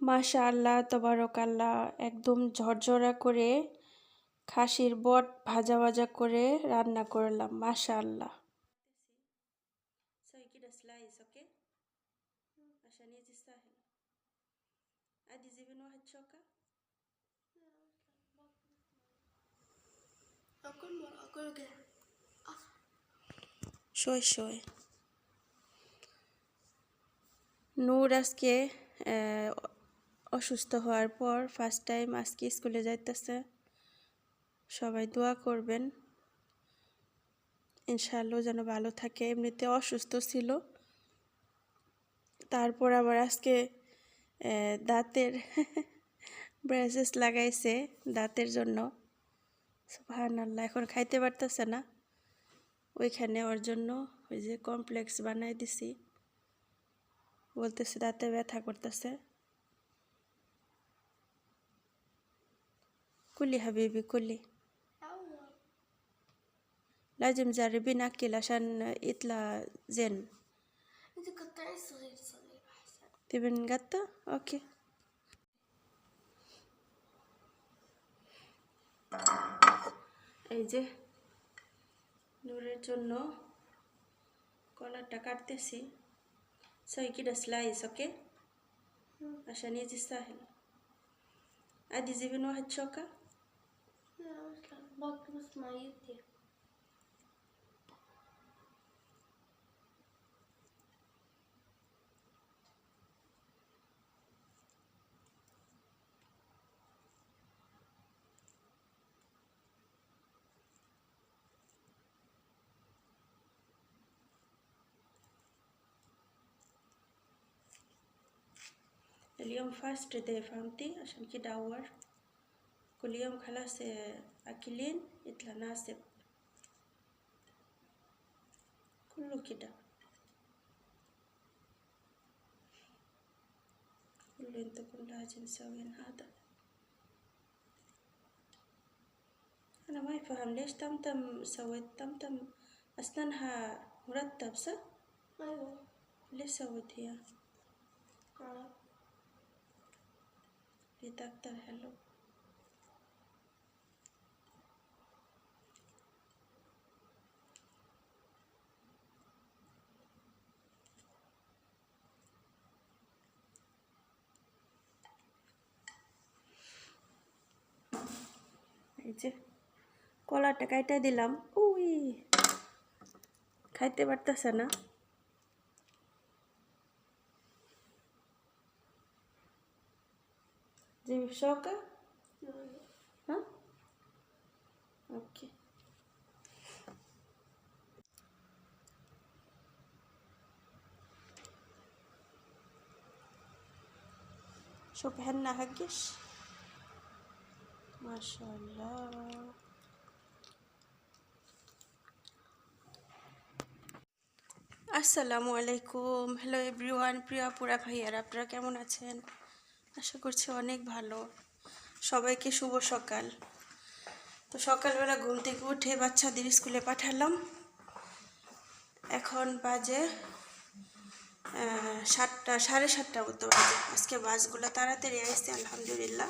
মাশাআল্লাহ তাবারাকাল্লাহ একদম ঝরঝরা করে খাসির বট ভাজা ভাজা করে রান্না করলাম মাশাআল্লাহ. So كده سلايس اوكي عشان يجي سهل. ادي جيبين واحد شوكة. اكل كده شوي شوي. নূর আজকে অসুস্থ হওয়ার পর ফার্স্ট টাইম আজকে স্কুলে যাইতেছে. সবাই দোয়া করবেন ইনশাআল্লাহ যেন ভালো থাকে. এমনিতে অসুস্থ ছিল, তারপর আবার আজকে দাঁতের ব্রেসেস লাগাইছে দাঁতের জন্য. সুবহানাল্লাহ. এখন খাইতে পারতেছে না, ওইখানে ওর জন্য ওই যে কমপ্লেক্স বানাই দিছি. বলতেছে দাঁতে ব্যথা করতেছে. كلي حبيبي كلي. لازم تجربين أكل عشان يطلع زين. انت قطعي صغير صغير احسن. تبي نقطع؟ اوكي. এই যে নূরের জন্য কলারটা কাটতেছি. سوي كده سلايس اوكي عشان يجي سهل. ادي جيبين واحد شوكة. لا اصلا بطلس مع يدي. اليوم فاست داي فهمتي، عشان كده أور كل يوم خلاص أكلين يطلع ناسب كله كده. كله انتكم لازم تسوين هذا. أنا ما يفهم ليش تمتم سويت تمتم أسنانها مرتب صح؟ ايوه. ليش سويت هي؟ ليه أكتر حلو. এই যে কলাটা কাইটা দিলাম. উই খাইতে পারতেছে না. جيب شوكة. ها اوكي. شوفي هنا هقش ما شاء الله. আসসালামু আলাইকুম. হ্যালো এভরিওয়ান, প্রিয় আপুরা ভাইয়ারা, আপনারা কেমন আছেন? আশা করছি অনেক ভালো. সবাইকে শুভ সকাল. তো সকালবেলা ঘুম থেকে উঠে বাচ্চাদের স্কুলে পাঠালাম. এখন বাজে 7টা, 7:30 মতো বাজে. আজকে বাসগুলো তাড়াতাড়ি আসছে আলহামদুলিল্লাহ.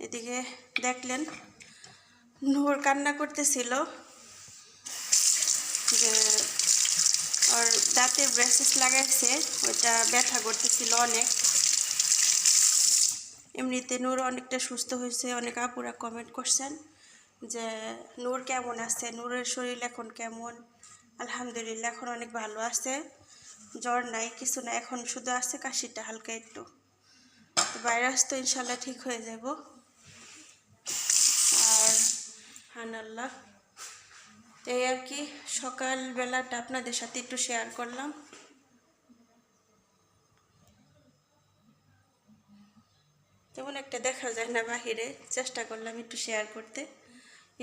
এদিকে দেখলেন নূর কান্না করতেছিল যে ওর দাঁতে ব্রেসেস লাগাইছে, ওইটা ব্যথা করতেছিল অনেক. এমনিতে নূর অনেকটা সুস্থ হয়েছে. অনেক আপুরা কমেন্ট করছেন যে নূর কেমন আছে, নূরের শরীর এখন কেমন. আলহামদুলিল্লাহ এখন অনেক ভালো আছে, জ্বর নাই কিছু না. এখন শুধু আছে কাশিটা হালকা একটু. তো ভাইরাস তো ইনশাল্লাহ ঠিক হয়ে যাব. আর হানাল্লাহ এই আর কি, সকালবেলাটা আপনাদের সাথে একটু শেয়ার করলাম. তেমন একটা দেখা যায় না বাহিরে, চেষ্টা করলাম একটু শেয়ার করতে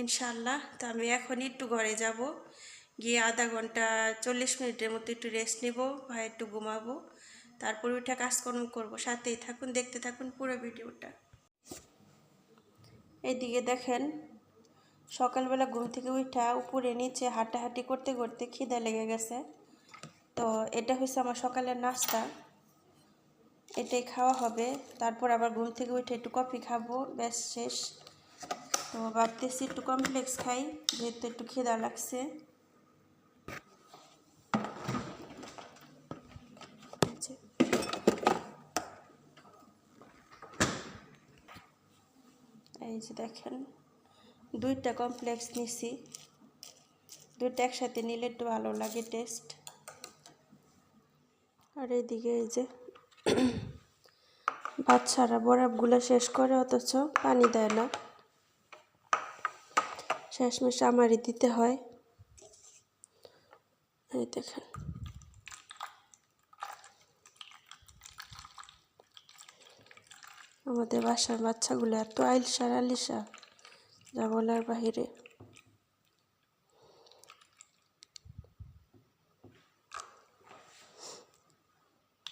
ইনশাআল্লাহ. তো আমি এখন একটু ঘরে যাব, গিয়ে আধা ঘন্টা 40 মিনিটের মতো একটু রেস্ট নেব, ভাই একটু ঘুমাবো, তারপর উঠে কাজকর্ম করবো. সাথেই থাকুন, দেখতে থাকুন পুরো ভিডিওটা. এইদিকে দেখেন সকালবেলা ঘুম থেকে উঠা উপরে নিচে হাঁটাহাঁটি করতে করতে খিদে লেগে গেছে. তো এটা হচ্ছে আমার সকালের নাস্তা. এটাই খাওয়া হবে। তারপর আবার ঘুম থেকে উঠে একটু কফি খাবো, ব্যাস শেষ। তো ভাবতেছি একটু কমপ্লেক্স খাই, যেহেতু একটু খিদা লাগছে। এই যে দেখেন, 2টা কমপ্লেক্স নিছি, 2টা একসাথে নিলে একটু ভালো লাগে টেস্ট। আর এইদিকে এই যে বাচ্চারা বরফগুলো শেষ করে অথচ পানি দেয় না, শেষমেশ আমারই দিতে হয়। এই দেখেন, আমাদের বাসার বাচ্চাগুলো এত আইলসা আলিসা, যা বলার বাহিরে।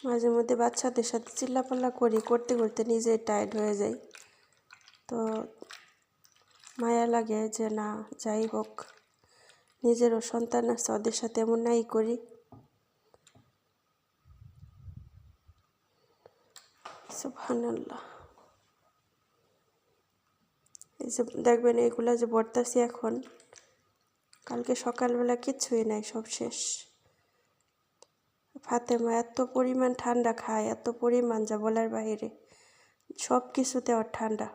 মাঝে মধ্যে বাচ্চাদের সাথে চিল্লাপাল্লা করতে করতে নিজেই টায়ার্ড হয়ে যাই। তো মায়া লাগে যে না, যাই হোক, নিজেরও সন্তান আছে, ওদের সাথে এমন নাই করি। সুবহানাল্লাহ। এই যে দেখবেন, এগুলা যে ভরতাছি এখন, কালকে সকালবেলা কিচ্ছুই নাই, সব শেষ। ফাতেমা এত পরিমাণ ঠান্ডা খায়, এত পরিমাণ যা বলার বাহিরে, সব কিছুতে ওর ঠান্ডা।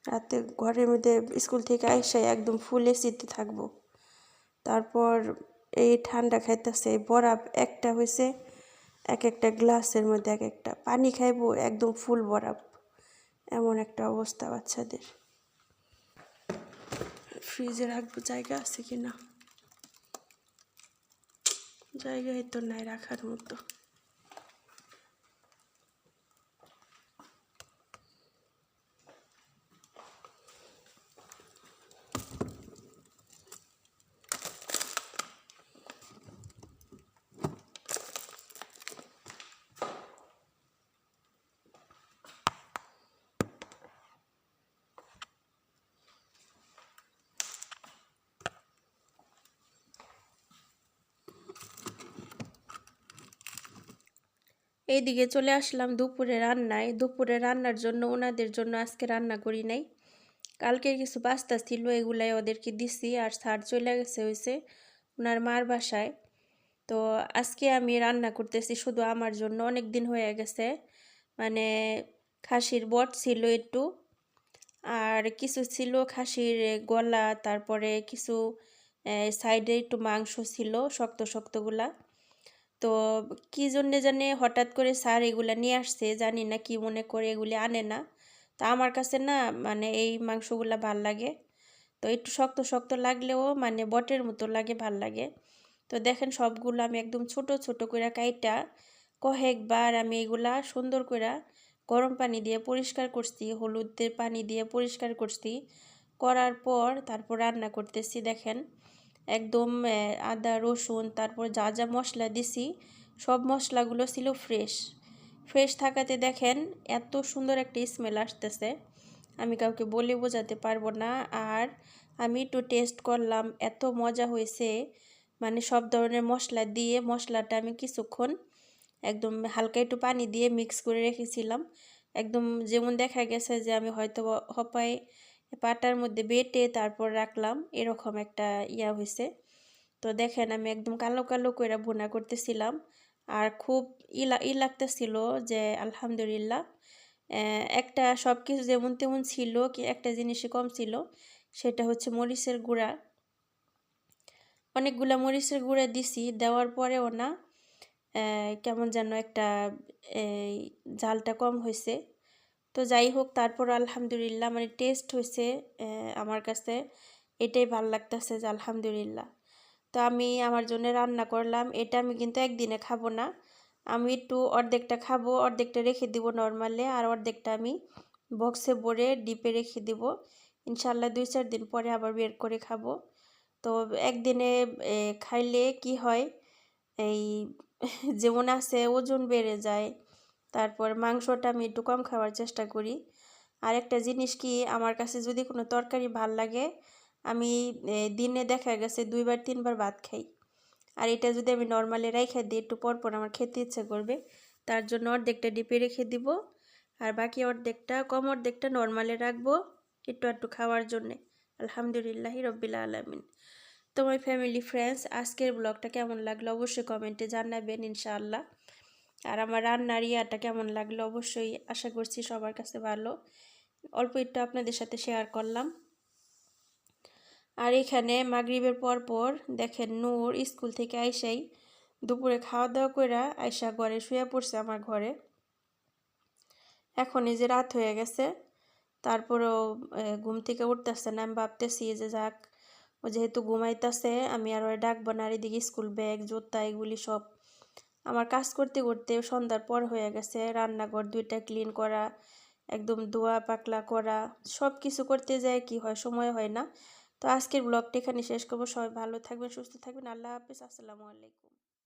রাতে ঘরের মধ্যে স্কুল থেকে আইসা একদম ফুল এসিতে থাকবো, তারপর এই ঠান্ডা খাইতেছে। বরফ একটা হয়েছে এক একটা গ্লাসের মধ্যে, এক একটা পানি খাইবো একদম ফুল বরফ, এমন একটা অবস্থা বাচ্চাদের। ফ্রিজে রাখবো, জায়গা আছে কি না, জায়গাই তো নাই রাখার মতো। এইদিকে চলে আসলাম দুপুরে রান্নায়। দুপুরে রান্নার জন্য ওনাদের জন্য আজকে রান্না করি নাই, কালকের কিছু পাস্তা ছিল, এগুলাই ওদেরকে দিছি। আর স্যার চলে গেছে হয়েছে ওনার মার বাসায়। তো আজকে আমি রান্না করতেছি শুধু আমার জন্য। অনেক দিন হয়ে গেছে, মানে খাসির বট ছিল একটু, আর কিছু ছিল খাসির গলা, তারপরে কিছু সাইডে একটু মাংস ছিল, শক্ত শক্তগুলা। তো কি জন্যে জানে হঠাৎ করে স্যার এগুলা নিয়ে আসছে, জানি না কি মনে করে এগুলি আনে না। তো আমার কাছে না, মানে এই মাংসগুলা ভাল লাগে। তো একটু শক্ত শক্ত লাগলেও মানে বটের মতো লাগে, ভাল লাগে। তো দেখেন, সবগুলো আমি একদম ছোট ছোট করে কাইটা কয়েকবার আমি এগুলা সুন্দর করে গরম পানি দিয়ে পরিষ্কার করছি, হলুদের পানি দিয়ে পরিষ্কার করছি। করার পর তারপর রান্না করতেছি। দেখেন, একদম আদা রসুন তারপর যা যা মশলা দিছি, সব মশলাগুলো ছিল ফ্রেশ। ফ্রেশ থাকাতে দেখেন এত সুন্দর একটা স্মেল আসতেছে, আমি কাউকে বলে বোঝাতে পারবো না। আর আমি একটু টেস্ট করলাম, এত মজা হয়েছে। মানে সব ধরনের মশলা দিয়ে, মশলাটা আমি কিছুক্ষণ একদম হালকা একটু পানি দিয়ে মিক্স করে রেখেছিলাম। একদম যেমন দেখা গেছে যে আমি হয়তো হপায় পাটার মধ্যে বেটে তারপর রাখলাম, এরকম একটা ইয়া হয়েছে। তো দেখেন, আমি একদম কালো কালো করে ভুনা করতেছিলাম, আর খুব লাগতেছিল যে আলহামদুলিল্লাহ। একটা সব কিছু যেমন তেমন ছিল, কি একটা জিনিসই কম ছিল, সেটা হচ্ছে মরিচের গুঁড়া। অনেকগুলা মরিচের গুঁড়া দিছি, দেওয়ার পরেও না কেমন যেন একটা এই ঝালটা কম হয়েছে। তো যাই হোক, তারপর আলহামদুলিল্লাহ, মানে টেস্ট হয়েছে আমার কাছে, এটাই ভাল লাগতেছে যে আলহামদুলিল্লাহ। তো আমি আমার জন্য রান্না করলাম। এটা আমি কিন্তু একদিনে খাবো না, আমি একটু অর্ধেকটা খাবো, অর্ধেকটা রেখে দিব নর্মালে, আর অর্ধেকটা আমি বক্সে ভরে ডিপে রেখে দিব। ইনশাল্লাহ 2-4 দিন পরে আবার বের করে খাবো। তো একদিনে খাইলে কি হয়, এই যেমন আছে ওজন বেড়ে যায়। তারপর মাংসটা আমি একটু কম খাওয়ার চেষ্টা করি। আর একটা জিনিস কি, আমার কাছে যদি কোনো তরকারি ভাল লাগে, আমি দিনে দেখা গেছে 2-3 বার ভাত খাই। আর এটা যদি আমি নর্মালি রাইখা দিই, একটু পর পর আমার খেতে ইচ্ছে করবে, তার জন্য অর্ধেকটা ডিপে রেখে দিব, আর বাকি অর্ধেকটা কম অর্ধেকটা নর্মালে রাখবো একটু একটু খাওয়ার জন্যে। আলহামদুলিল্লাহি রব্বিল আলামিন। তো মাই ফ্যামিলি ফ্রেন্ডস, আজকের ব্লগটা কেমন লাগলো অবশ্যই কমেন্টে জানাবেন ইনশাআল্লাহ। আর আমার রান্নার ইয়াটা কেমন লাগলো অবশ্যই, আশা করছি সবার কাছে ভালো। অল্প একটু আপনাদের সাথে শেয়ার করলাম। আর এখানে মাগরিবের পর পর দেখেন নূর স্কুল থেকে আইসাই দুপুরে খাওয়া দাওয়া করে আইসা ঘরে শুয়ে পড়ছে আমার ঘরে। এখন এই যে রাত হয়ে গেছে, তারপরেও ঘুম থেকে উঠতেছে না। আমি ভাবতেছি যে যাক, ও যেহেতু ঘুমাইতেছে আমি আর ওই ডাকবো না। আর এদিকে স্কুল ব্যাগ জুতা এগুলি সব আমার কাজ করতে করতে সন্ধ্যার পর হয়ে গেছে। রান্নাঘর দুইটা ক্লিন করা, একদম ধোয়া পাকলা করা, সব কিছু করতে যায় কি হয়, সময় হয় না। তো আজকের ব্লগটা এখানে শেষ করবো। সবাই ভালো থাকবেন, সুস্থ থাকবেন। আল্লাহ হাফিজ, আসসালামু আলাইকুম।